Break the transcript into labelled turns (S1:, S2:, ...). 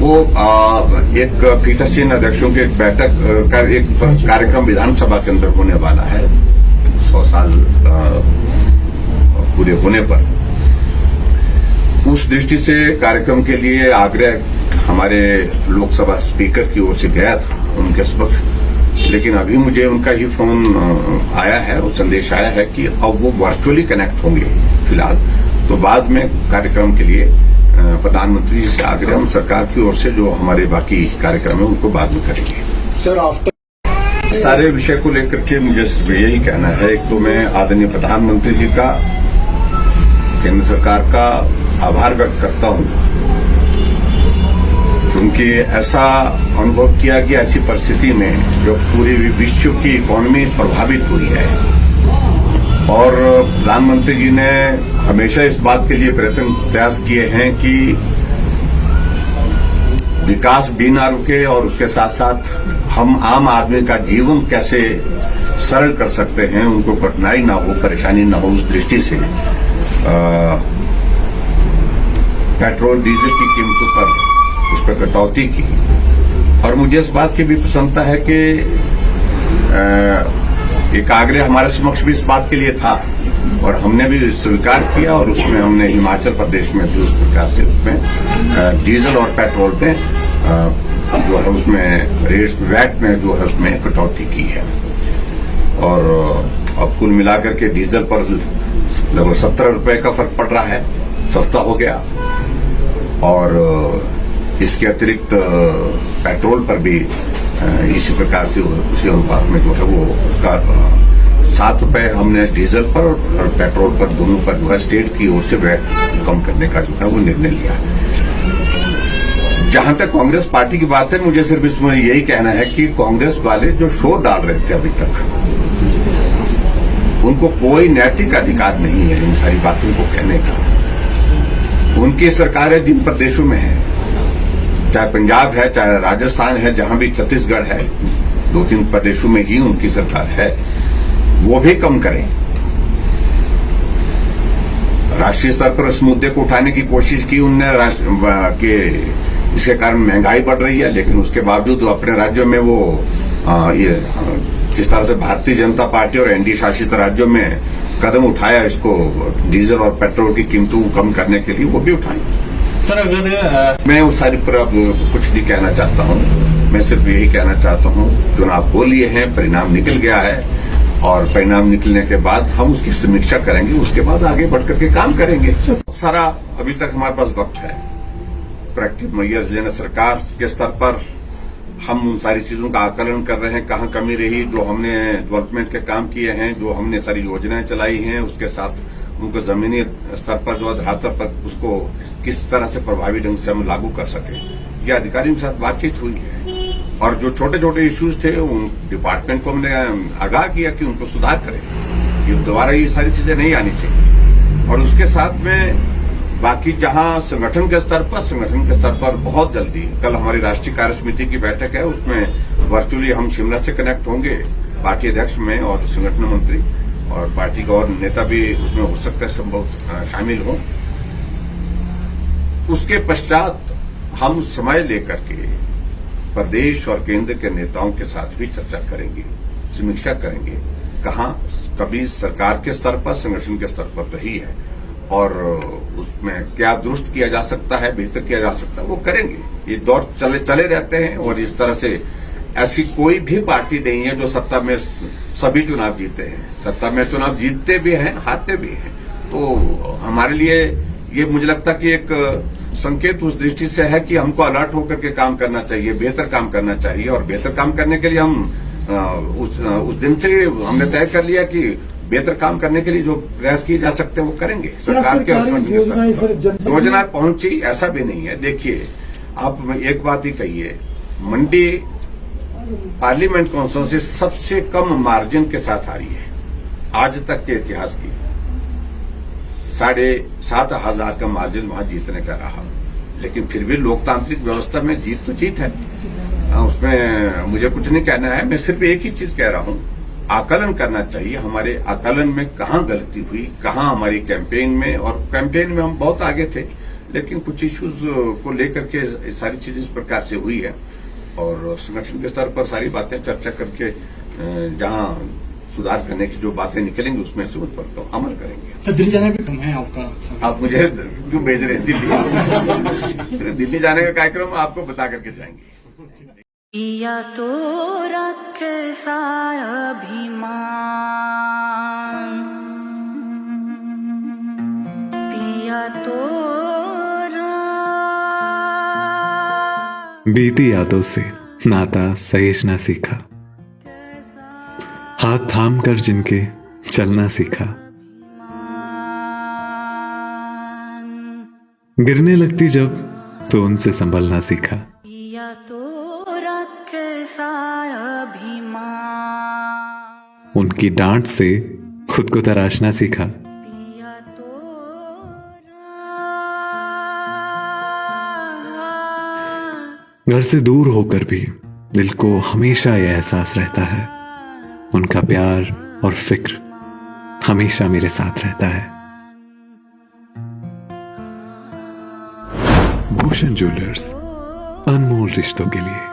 S1: वो एक पीठासीन अध्यक्षों की एक बैठक का एक कार्यक्रम विधानसभा के अंदर होने वाला है 100 साल पूरे होने पर। उस दृष्टि से कार्यक्रम के लिए आग्रह हमारे लोकसभा स्पीकर की ओर से गया था उनके समक्ष, लेकिन अभी मुझे उनका ही फोन आया है और संदेश आया है कि अब वो वर्चुअली कनेक्ट होंगे फिलहाल। तो बाद में कार्यक्रम के लिए प्रधानमंत्री जी से आग्रह हम सरकार की ओर से जो हमारे बाकी कार्यक्रम है उनको बाद में करेंगे।
S2: सर आफ्टर
S1: सारे विषय को लेकर के मुझे सिर्फ यही कहना है, एक तो मैं आदरणीय प्रधानमंत्री जी का, केंद्र सरकार का आभार व्यक्त करता हूं, क्योंकि ऐसा अनुभव किया कि ऐसी परिस्थिति में जो पूरी विश्व की इकोनॉमी प्रभावित हुई है और प्रधानमंत्री जी ने हमेशा इस बात के लिए प्रयास किए हैं कि विकास भी ना रुके और उसके साथ साथ हम आम आदमी का जीवन कैसे सरल कर सकते हैं, उनको कठिनाई ना हो, परेशानी ना हो, उस दृष्टि से पेट्रोल डीजल की कीमतों पर उस पर कटौती की। और मुझे इस बात की भी प्रसन्नता है कि एक आग्रह हमारे समक्ष भी इस बात के लिए था और हमने भी स्वीकार किया और उसमें हमने हिमाचल प्रदेश में भी उस प्रकार से उसमें डीजल और पेट्रोल में जो है उसमें रेट्स वैट में जो है उसमें कटौती की है। और अब कुल मिलाकर के डीजल पर लगभग 17 रुपए का फर्क पड़ रहा है, सस्ता हो गया। और इसके अतिरिक्त पेट्रोल पर भी इसी प्रकार से उसी अनुपात में जो है वो उसका 7 रुपए हमने डीजल पर और पेट्रोल पर दोनों पर जो है स्टेट की ओर से वैट कम करने का जो है वो निर्णय लिया है। जहां तक कांग्रेस पार्टी की बात है, मुझे सिर्फ इसमें यही कहना है कि कांग्रेस वाले जो शोर डाल रहे थे अभी तक, उनको कोई नैतिक अधिकार नहीं है इन सारी बातों को कहने का। उनकी सरकारें जिन प्रदेशों में है, चाहे पंजाब है, चाहे राजस्थान है, जहां भी छत्तीसगढ़ है, 2-3 प्रदेशों में ही उनकी सरकार है, वो भी कम करें। राष्ट्रीय स्तर पर इस मुद्दे को उठाने की कोशिश की उनने कि इसके कारण महंगाई बढ़ रही है, लेकिन उसके बावजूद अपने राज्यों में वो ये जिस तरह से भारतीय जनता पार्टी और एनडीए शासित राज्यों में कदम उठाया इसको डीजल और पेट्रोल की कीमतों को कम करने के लिए, वो भी उठाएं।
S2: सर अगर
S1: मैं उस सारी पर अब कुछ नहीं कहना चाहता हूं, मैं सिर्फ यही कहना चाहता हूं चुनाव हो लिए हैं, परिणाम निकल गया है और परिणाम निकलने के बाद हम उसकी समीक्षा करेंगे, उसके बाद आगे बढ़कर के काम करेंगे। सारा अभी तक हमारे पास वक्त है, प्रैक्टिस मेजर्स लेना सरकार के स्तर पर हम उन सारी चीजों का आकलन कर रहे हैं, कहाँ कमी रही, जो हमने डेवलपमेंट के काम किए हैं, जो हमने सारी योजनाएं चलाई हैं, उसके साथ उनको जमीनी स्तर पर जो धरातल पर उसको किस तरह से प्रभावी ढंग से हम लागू कर सके, ये अधिकारियों के साथ बातचीत हुई है। और जो छोटे छोटे इश्यूज थे उन डिपार्टमेंट को हमने आगाह किया कि उनको सुधार करें, ये दोबारा ये सारी चीजें नहीं आनी चाहिए। और उसके साथ में बाकी जहां संगठन के स्तर पर बहुत जल्दी, कल हमारी राष्ट्रीय कार्य समिति की बैठक है, उसमें वर्चुअली हम शिमला से कनेक्ट होंगे, पार्टी अध्यक्ष में और संगठन मंत्री और पार्टी का और नेता भी उसमें हो सकता है संभव शामिल हों। उसके पश्चात हम समय लेकर के प्रदेश और केंद्र के नेताओं के साथ भी चर्चा करेंगे, समीक्षा करेंगे, कहां कभी सरकार के स्तर पर, संगठन के स्तर पर रही है और उसमें क्या दुरुस्त किया जा सकता है, बेहतर किया जा सकता है, वो करेंगे। ये दौर चले रहते हैं और इस तरह से ऐसी कोई भी पार्टी नहीं है जो सत्ता में सभी चुनाव जीते हैं। सत्ता में चुनाव जीतते भी हैं, हारते भी हैं। तो हमारे लिए ये मुझे लगता है कि एक संकेत उस दृष्टि से है कि हमको अलर्ट होकर के काम करना चाहिए, बेहतर काम करना चाहिए। और बेहतर काम करने के लिए हम उस दिन से हमने तय कर लिया कि बेहतर काम करने के लिए जो प्रयास किए जा सकते हैं वो करेंगे। सरकार के योजनाएं पहुंची ऐसा भी नहीं है। देखिए, आप एक बात ही कहिए, मंडी पार्लियामेंट कॉन्स्टिट्यूंसी सबसे कम मार्जिन के साथ आ रही है आज तक के इतिहास की। 7,500 का मार्जिन वहां जीतने का रहा, लेकिन फिर भी लोकतांत्रिक व्यवस्था में जीत तो जीत है, उसमें मुझे कुछ नहीं कहना है। मैं सिर्फ एक ही चीज कह रहा हूं, आकलन करना चाहिए, हमारे आकलन में कहां गलती हुई, कहां हमारी कैंपेन में, और कैंपेन में हम बहुत आगे थे, लेकिन कुछ इश्यूज को लेकर के सारी चीजें इस प्रकार से हुई है और संगठन के स्तर पर सारी बातें चर्चा करके जहां सुधार करने की जो बातें निकलेंगी उसमें से उस पर तो अमल करेंगे।
S2: सर दिल्ली जाने भी कम है आपका।
S1: आप मुझे क्यों भेज रहे हैं दिल्ली? दिल्ली जाने का कार्यक्रम आपको बता करके जाएंगे।
S3: पिया तो रखे सारा अभिमान, पिया तो
S4: बीती यादों से नाता सहेजना सीखा, हाथ थाम कर जिनके चलना सीखा, गिरने लगती जब तो उनसे संभलना सीखा,
S3: पिया तो रखे सारा अभिमान,
S4: उनकी डांट से खुद को तराशना सीखा,
S3: पिया तो
S4: घर से दूर होकर भी दिल को हमेशा यह एहसास रहता है, उनका प्यार और फिक्र हमेशा मेरे साथ रहता है। भूषण ज्वेलर्स, अनमोल रिश्तों के लिए।